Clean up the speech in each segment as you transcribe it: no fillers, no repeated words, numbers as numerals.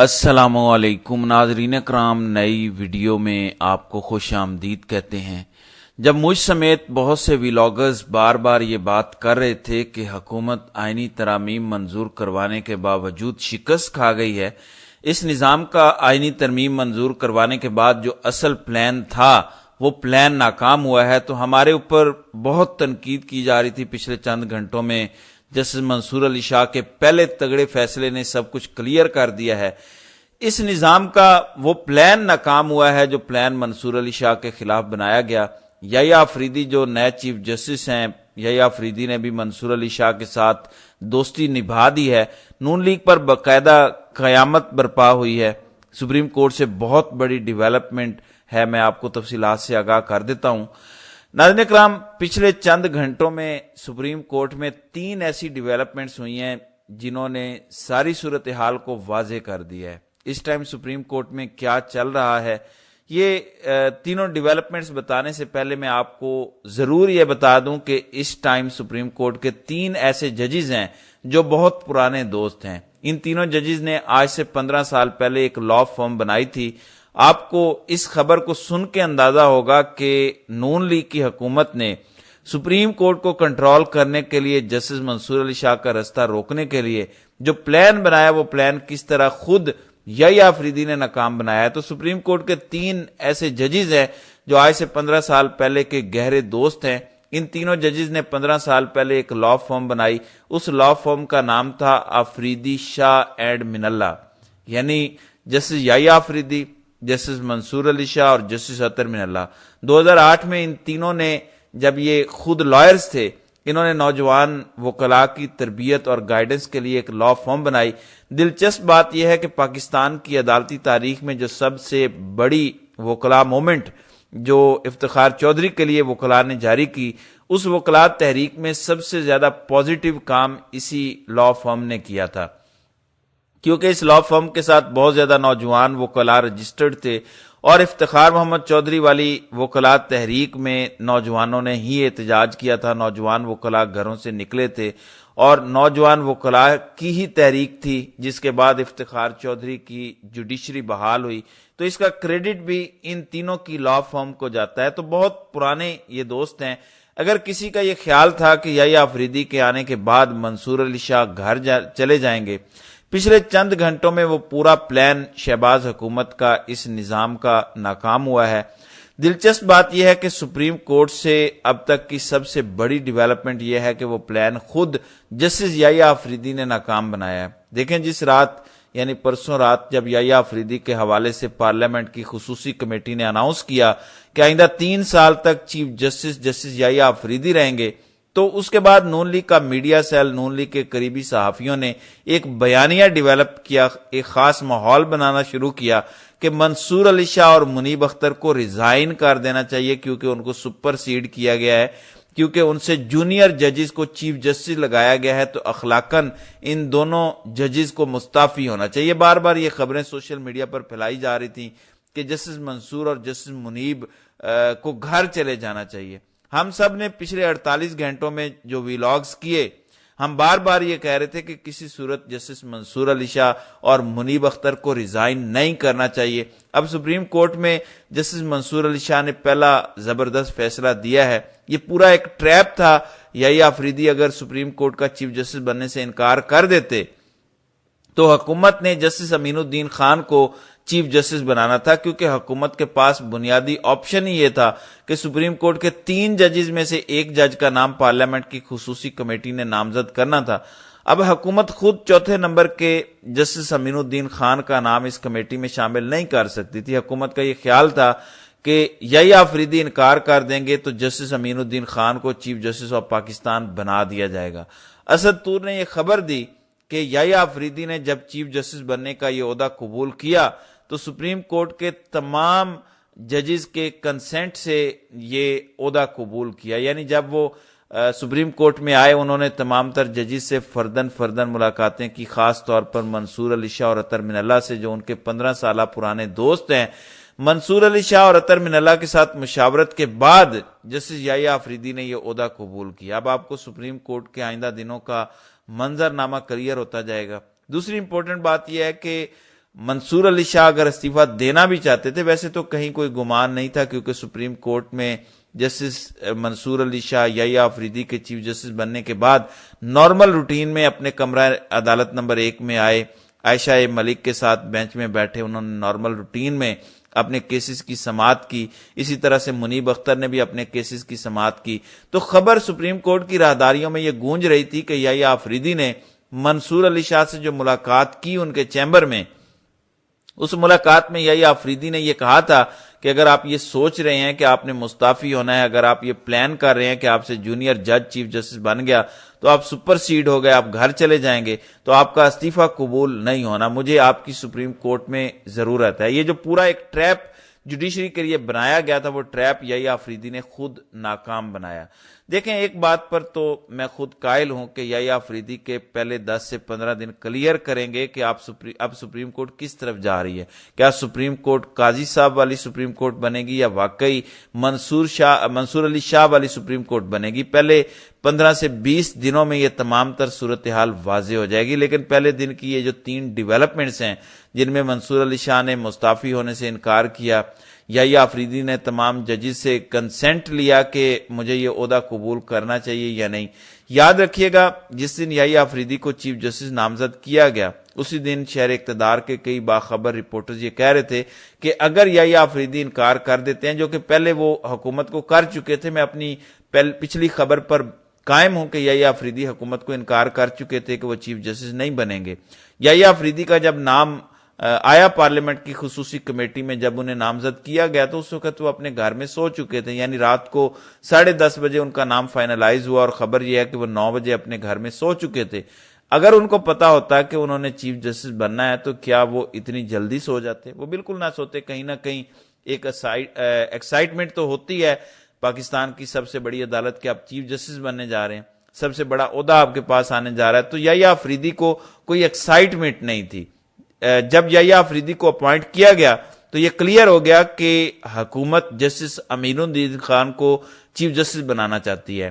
السلام علیکم ناظرین کرام، نئی ویڈیو میں آپ کو خوش آمدید کہتے ہیں۔ جب مجھ سمیت بہت سے ویلاگرز بار بار یہ بات کر رہے تھے کہ حکومت آئینی ترامیم منظور کروانے کے باوجود شکست کھا گئی ہے، اس نظام کا آئینی ترمیم منظور کروانے کے بعد جو اصل پلان تھا وہ پلان ناکام ہوا ہے، تو ہمارے اوپر بہت تنقید کی جا رہی تھی۔ پچھلے چند گھنٹوں میں جسٹس منصور علی شاہ کے پہلے تگڑے فیصلے نے سب کچھ کلیئر کر دیا ہے۔ اس نظام کا وہ پلان ناکام ہوا ہے جو پلان منصور علی شاہ کے خلاف بنایا گیا۔ یحییٰ آفریدی جو نئے چیف جسٹس ہیں، یحییٰ آفریدی نے بھی منصور علی شاہ کے ساتھ دوستی نبھا دی ہے۔ نون لیگ پر باقاعدہ قیامت برپا ہوئی ہے۔ سپریم کورٹ سے بہت بڑی ڈیولپمنٹ ہے، میں آپ کو تفصیلات سے آگاہ کر دیتا ہوں۔ ناظرین کرام، پچھلے چند گھنٹوں میں سپریم کورٹ میں 3 ایسی ڈیولپمنٹس ہوئی ہیں جنہوں نے ساری صورتحال کو واضح کر دیا ہے۔ اس ٹائم سپریم کورٹ میں کیا چل رہا ہے، یہ تینوں ڈیولپمنٹس بتانے سے پہلے میں آپ کو ضرور یہ بتا دوں کہ اس ٹائم سپریم کورٹ کے 3 ایسے ججز ہیں جو بہت پرانے دوست ہیں۔ ان تینوں ججز نے آج سے 15 سال پہلے ایک لا فرم بنائی تھی۔ آپ کو اس خبر کو سن کے اندازہ ہوگا کہ نون لیگ کی حکومت نے سپریم کورٹ کو کنٹرول کرنے کے لیے، جسٹس منصور علی شاہ کا رستہ روکنے کے لیے جو پلان بنایا، وہ پلان کس طرح خود یحییٰ آفریدی نے ناکام بنایا ہے۔ تو سپریم کورٹ کے 3 ایسے ججز ہیں جو آج سے 15 سال پہلے کے گہرے دوست ہیں۔ ان تینوں ججز نے 15 سال پہلے ایک لا فرم بنائی۔ اس لا فرم کا نام تھا آفریدی شاہ اینڈ من اللہ، یعنی جسٹس یحییٰ آفریدی، جسٹس منصور علی شاہ اور جسٹس اطہر من اللہ۔ 2008 میں ان تینوں نے، جب یہ خود لائرز تھے، انہوں نے نوجوان وکلاء کی تربیت اور گائیڈنس کے لیے ایک لا فرم بنائی۔ دلچسپ بات یہ ہے کہ پاکستان کی عدالتی تاریخ میں جو سب سے بڑی وکلاء مومنٹ جو افتخار چودھری کے لیے وکلاء نے جاری کی، اس وکلاء تحریک میں سب سے زیادہ پازیٹیو کام اسی لا فرم نے کیا تھا، کیونکہ اس لا فرم کے ساتھ بہت زیادہ نوجوان وکلاء رجسٹرڈ تھے، اور افتخار محمد چودھری والی وکلاء تحریک میں نوجوانوں نے ہی احتجاج کیا تھا، نوجوان وکلاء گھروں سے نکلے تھے، اور نوجوان وکلاء کی ہی تحریک تھی جس کے بعد افتخار چودھری کی جوڈیشری بحال ہوئی۔ تو اس کا کریڈٹ بھی ان تینوں کی لا فرم کو جاتا ہے۔ تو بہت پرانے یہ دوست ہیں۔ اگر کسی کا یہ خیال تھا کہ یحییٰ آفریدی کے آنے کے بعد منصور علی شاہ گھر چلے جائیں گے، پچھلے چند گھنٹوں میں وہ پورا پلان شہباز حکومت کا اس نظام کا ناکام ہوا ہے۔ دلچسپ بات یہ ہے کہ سپریم کورٹ سے اب تک کی سب سے بڑی ڈیولپمنٹ یہ ہے کہ وہ پلان خود جسٹس یحییٰ آفریدی نے ناکام بنایا ہے۔ دیکھیں، جس رات یعنی پرسوں رات جب یحییٰ آفریدی کے حوالے سے پارلیمنٹ کی خصوصی کمیٹی نے اناؤنس کیا کہ آئندہ 3 سال تک چیف جسٹس یحییٰ آفریدی رہیں گے، تو اس کے بعد نون لیگ کا میڈیا سیل، نون لیگ کے قریبی صحافیوں نے ایک بیانیہ ڈیولپ کیا، ایک خاص ماحول بنانا شروع کیا کہ منصور علی شاہ اور منیب اختر کو ریزائن کر دینا چاہیے، کیونکہ ان کو سپر سیڈ کیا گیا ہے، کیونکہ ان سے جونیئر ججز کو چیف جسٹس لگایا گیا ہے، تو اخلاقاً ان دونوں ججز کو مستعفی ہونا چاہیے۔ بار بار یہ خبریں سوشل میڈیا پر پھیلائی جا رہی تھیں کہ جسٹس منصور اور جسٹس منیب کو گھر چلے جانا چاہیے۔ ہم سب نے پچھلے 48 گھنٹوں میں جو ویلاگز کیے، ہم بار بار یہ کہہ رہے تھے کہ کسی صورت جسٹس منصور علی شاہ اور منیب اختر کو ریزائن نہیں کرنا چاہیے۔ اب سپریم کورٹ میں جسٹس منصور علی شاہ نے پہلا زبردست فیصلہ دیا ہے۔ یہ پورا ایک ٹریپ تھا۔ یحییٰ آفریدی اگر سپریم کورٹ کا چیف جسٹس بننے سے انکار کر دیتے تو حکومت نے جسٹس امین الدین خان کو چیف جسٹس بنانا تھا، کیونکہ حکومت کے پاس بنیادی آپشن ہی یہ تھا کہ سپریم کورٹ کے 3 ججز میں سے ایک جج کا نام پارلیمنٹ کی خصوصی کمیٹی نے نامزد کرنا تھا۔ اب حکومت خود چوتھے نمبر کے جسٹس امین الدین خان کا نام اس کمیٹی میں شامل نہیں کر سکتی تھی۔ حکومت کا یہ خیال تھا کہ یحییٰ آفریدی انکار کر دیں گے تو جسٹس امین الدین خان کو چیف جسٹس آف پاکستان بنا دیا جائے گا۔ اسد طور نے یہ خبر دی کہ یحییٰ آفریدی نے جب چیف جسٹس بننے کا یہ عہدہ قبول کیا تو سپریم کورٹ کے تمام ججز کے کنسنٹ سے یہ عہدہ قبول کیا، یعنی جب وہ سپریم کورٹ میں آئے، انہوں نے تمام تر ججز سے فردن ملاقاتیں کی، خاص طور پر منصور علی شاہ اور اطہر من اللہ سے، جو ان کے 15 سالہ پرانے دوست ہیں۔ منصور علی شاہ اور اطہر من اللہ کے ساتھ مشاورت کے بعد جسٹس یحییٰ آفریدی نے یہ عہدہ قبول کیا۔ اب آپ کو سپریم کورٹ کے آئندہ دنوں کا منظر نامہ کلیئر ہوتا جائے گا۔ دوسری امپورٹنٹ بات یہ ہے کہ منصور علی شاہ اگر استعفیٰ دینا بھی چاہتے تھے، ویسے تو کہیں کوئی گمان نہیں تھا، کیونکہ سپریم کورٹ میں جسٹس منصور علی شاہ یحییٰ آفریدی کے چیف جسٹس بننے کے بعد نارمل روٹین میں اپنے کمرہ عدالت نمبر 1 میں آئے، عائشہ ملک کے ساتھ بینچ میں بیٹھے، انہوں نے نارمل روٹین میں اپنے کیسز کی سماعت کی، اسی طرح سے منیب اختر نے بھی اپنے کیسز کی سماعت کی۔ تو خبر سپریم کورٹ کی راہداریوں میں یہ گونج رہی تھی کہ یحییٰ آفریدی نے منصور علی شاہ سے جو ملاقات کی ان کے چیمبر میں، اس ملاقات میں یحییٰ آفریدی نے یہ کہا تھا کہ اگر آپ یہ سوچ رہے ہیں کہ آپ نے مستعفی ہونا ہے، اگر آپ یہ پلان کر رہے ہیں کہ آپ سے جونیئر جج چیف جسٹس بن گیا تو آپ سپر سیڈ ہو گئے، آپ گھر چلے جائیں گے، تو آپ کا استعفیٰ قبول نہیں ہونا، مجھے آپ کی سپریم کورٹ میں ضرورت ہے۔ یہ جو پورا ایک ٹریپ جوڈیشری کے لیے بنایا گیا تھا، وہ ٹریپ یحییٰ آفریدی نے خود ناکام بنایا۔ دیکھیں، ایک بات پر تو میں خود قائل ہوں کہ یحییٰ آفریدی کے پہلے 10 سے 15 دن کلیئر کریں گے کہ اب سپریم کورٹ کس طرف جا رہی ہے۔ کیا سپریم کورٹ قاضی صاحب والی سپریم کورٹ بنے گی یا واقعی منصور علی شاہ والی سپریم کورٹ بنے گی؟ پہلے 15 سے 20 دنوں میں یہ تمام تر صورتحال واضح ہو جائے گی، لیکن پہلے دن کی یہ جو 3 ڈیولپمنٹس ہیں جن میں منصور علی شاہ نے مستعفی ہونے سے انکار کیا، یحییٰ آفریدی نے تمام ججز سے کنسنٹ لیا کہ مجھے یہ عہدہ قبول کرنا چاہیے یا نہیں۔ یاد رکھیے گا، جس دن یحییٰ آفریدی کو چیف جسٹس نامزد کیا گیا، اسی دن شہر اقتدار کے کئی باخبر رپورٹرز یہ کہہ رہے تھے کہ اگر یحییٰ آفریدی انکار کر دیتے ہیں، جو کہ پہلے وہ حکومت کو کر چکے تھے، میں اپنی پچھلی خبر پر قائم ہوں کہ یحییٰ آفریدی حکومت کو انکار کر چکے تھے کہ وہ چیف جسٹس نہیں بنیں گے۔ یحییٰ آفریدی کا جب نام آیا پارلیمنٹ کی خصوصی کمیٹی میں، جب انہیں نامزد کیا گیا تو اس وقت وہ اپنے گھر میں سو چکے تھے، یعنی رات کو 10:30 بجے ان کا نام فائنلائز ہوا، اور خبر یہ ہے کہ وہ 9 بجے اپنے گھر میں سو چکے تھے۔ اگر ان کو پتا ہوتا کہ انہوں نے چیف جسٹس بننا ہے تو کیا وہ اتنی جلدی سو جاتے؟ وہ بالکل نہ سوتے۔ کہیں نہ کہیں ایک ایکسائٹمنٹ تو ہوتی ہے پاکستان کی سب سے بڑی عدالت کے آپ چیف جسٹس بننے جا رہے ہیں، سب سے بڑا عہدہ آپ کے پاس آنے جا رہا ہے، تو یحییٰ آفریدی کو کوئی ایکسائٹمنٹ نہیں تھی۔ جب یحییٰ آفریدی کو اپوائنٹ کیا گیا تو یہ کلیئر ہو گیا کہ حکومت جسٹس امین الدین خان کو چیف جسٹس بنانا چاہتی ہے،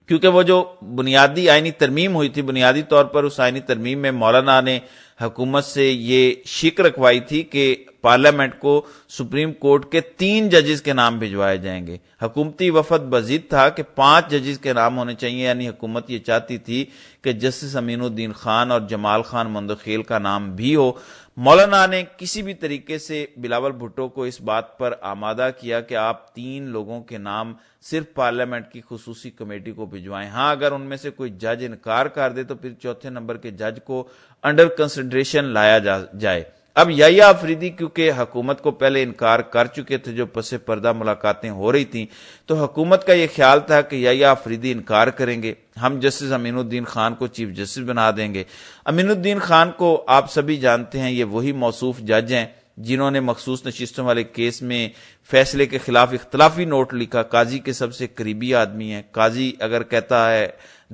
کیونکہ وہ جو بنیادی آئینی ترمیم ہوئی تھی، بنیادی طور پر اس آئینی ترمیم میں مولانا نے حکومت سے یہ شک رکھوائی تھی کہ پارلیمنٹ کو سپریم کورٹ کے 3 ججز کے نام بھجوائے جائیں گے۔ حکومتی وفد بضد تھا کہ 5 ججز کے نام ہونے چاہیے، یعنی حکومت یہ چاہتی تھی کہ جسٹس امین الدین خان اور جمال خان مندخیل کا نام بھی ہو۔ مولانا نے کسی بھی طریقے سے بلاول بھٹو کو اس بات پر آمادہ کیا کہ آپ 3 لوگوں کے نام صرف پارلیمنٹ کی خصوصی کمیٹی کو بھجوائیں، ہاں اگر ان میں سے کوئی جج انکار کر دے تو پھر 4تھے نمبر کے جج کو انڈر کنسیڈریشن لایا جائے۔ اب یحییٰ آفریدی کیونکہ حکومت کو پہلے انکار کر چکے تھے، جو پس پردہ ملاقاتیں ہو رہی تھیں، تو حکومت کا یہ خیال تھا کہ یحییٰ آفریدی انکار کریں گے، ہم جسٹس امین الدین خان کو چیف جسٹس بنا دیں گے۔ امین الدین خان کو آپ سبھی جانتے ہیں، یہ وہی موصوف جج ہیں جنہوں نے مخصوص نشستوں والے کیس میں فیصلے کے خلاف اختلافی نوٹ لکھا، قاضی کے سب سے قریبی آدمی ہیں۔ قاضی اگر کہتا ہے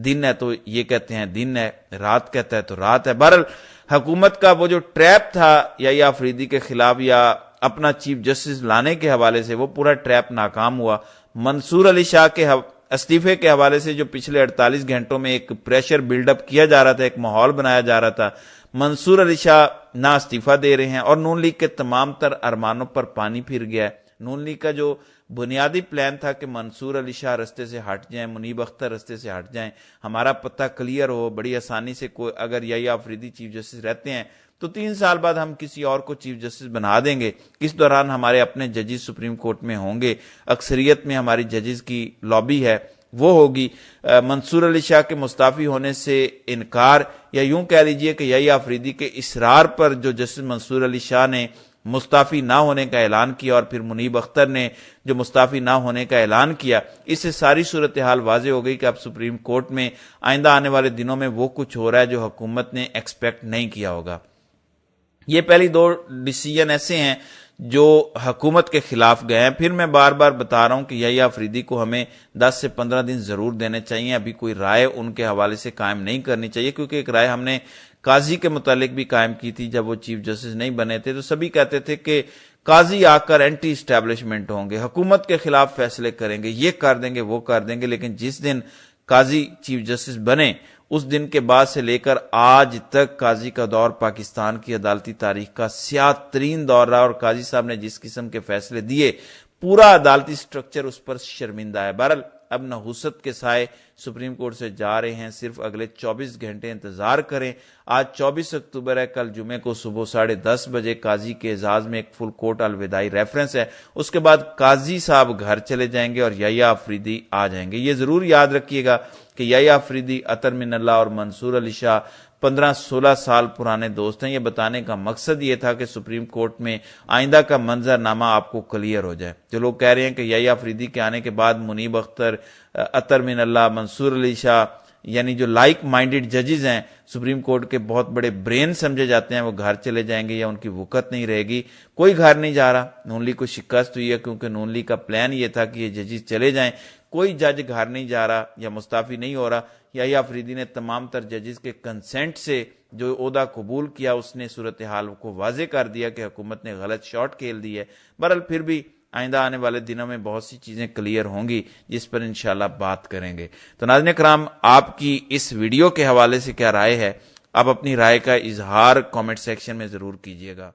دن ہے تو یہ کہتے ہیں دن ہے، رات کہتا ہے تو رات ہے۔ بہرحال حکومت کا وہ جو ٹریپ تھا یحییٰ آفریدی کے خلاف یا اپنا چیف جسٹس لانے کے حوالے سے، وہ پورا ٹریپ ناکام ہوا۔ منصور علی شاہ کے استعفے کے حوالے سے جو پچھلے 48 گھنٹوں میں ایک پریشر بلڈ اپ کیا جا رہا تھا، ایک ماحول بنایا جا رہا تھا، منصور علی شاہ نہ استعفیٰ دے رہے ہیں، اور نون لیگ کے تمام تر ارمانوں پر پانی پھر گیا ہے۔ نون لیگ کا جو بنیادی پلان تھا کہ منصور علی شاہ رستے سے ہٹ جائیں، منیب اختر رستے سے ہٹ جائیں، ہمارا پتہ کلیئر ہو، بڑی آسانی سے کوئی اگر یحییٰ آفریدی چیف جسٹس رہتے ہیں تو 3 سال بعد ہم کسی اور کو چیف جسٹس بنا دیں گے، اس دوران ہمارے اپنے ججز سپریم کورٹ میں ہوں گے، اکثریت میں ہماری ججز کی لابی ہے وہ ہوگی۔ منصور علی شاہ کے مستعفی ہونے سے انکار، یا یوں کہہ لیجئے کہ یحییٰ آفریدی کے اصرار پر جو جسٹس منصور علی شاہ نے مستعفی نہ ہونے کا اعلان کیا، اور پھر منیب اختر نے جو مستعفی نہ ہونے کا اعلان کیا، اس سے ساری صورتحال واضح ہو گئی کہ اب سپریم کورٹ میں آئندہ آنے والے دنوں میں وہ کچھ ہو رہا ہے جو حکومت نے ایکسپیکٹ نہیں کیا ہوگا۔ یہ پہلی 2 ڈیسیجن ایسے ہیں جو حکومت کے خلاف گئے ہیں۔ پھر میں بار بار بتا رہا ہوں کہ یحییٰ آفریدی کو ہمیں 10 سے 15 دن ضرور دینے چاہیے، ابھی کوئی رائے ان کے حوالے سے قائم نہیں کرنی چاہیے، کیونکہ ایک رائے ہم نے قاضی کے متعلق بھی قائم کی تھی جب وہ چیف جسٹس نہیں بنے تھے، تو سبھی کہتے تھے کہ قاضی آ کر اینٹی اسٹیبلشمنٹ ہوں گے، حکومت کے خلاف فیصلے کریں گے، یہ کر دیں گے وہ کر دیں گے، لیکن جس دن قاضی چیف جسٹس بنے اس دن کے بعد سے لے کر آج تک قاضی کا دور پاکستان کی عدالتی تاریخ کا سیاہ ترین دور رہا، اور قاضی صاحب نے جس قسم کے فیصلے دیے پورا عدالتی سٹرکچر اس پر شرمندہ ہے۔ بہرحال اب نحوست کے سائے سپریم کورٹ سے جا رہے ہیں، صرف اگلے 24 گھنٹے انتظار کریں۔ آج 24 اکتوبر ہے، کل جمعے کو صبح 10:30 بجے قاضی کے اعزاز میں ایک فل کورٹ الوداعی ریفرنس ہے، اس کے بعد قاضی صاحب گھر چلے جائیں گے اور یحییٰ آفریدی آ جائیں گے۔ یہ ضرور یاد رکھیے گا کہ یحییٰ آفریدی، اطہر من اللہ اور منصور علی شاہ 15-16 سال پرانے دوست ہیں۔ یہ بتانے کا مقصد یہ تھا کہ سپریم کورٹ میں آئندہ کا منظر نامہ آپ کو کلیئر ہو جائے۔ جو لوگ کہہ رہے ہیں کہ یحییٰ آفریدی کے آنے کے بعد منیب اختر، اطہر من اللہ، منصور علی شاہ، یعنی جو لائک مائنڈڈ ججز ہیں، سپریم کورٹ کے بہت بڑے برین سمجھے جاتے ہیں، وہ گھر چلے جائیں گے یا ان کی وقت نہیں رہے گی، کوئی گھر نہیں جا رہا۔ نون لیگ کو شکست ہوئی ہے کیونکہ نون لیگ کا پلان یہ تھا کہ یہ ججز چلے جائیں، کوئی جج گھر نہیں جا رہا یا مستعفی نہیں ہو رہا۔ یحییٰ آفریدی نے تمام تر ججز کے کنسنٹ سے جو عہدہ قبول کیا، اس نے صورتحال کو واضح کر دیا کہ حکومت نے غلط شاٹ کھیل دی ہے۔ بہرحال پھر بھی آئندہ آنے والے دنوں میں بہت سی چیزیں کلیئر ہوں گی جس پر انشاءاللہ بات کریں گے۔ تو ناظرین کرام، آپ کی اس ویڈیو کے حوالے سے کیا رائے ہے؟ آپ اپنی رائے کا اظہار کامنٹ سیکشن میں ضرور کیجیے گا۔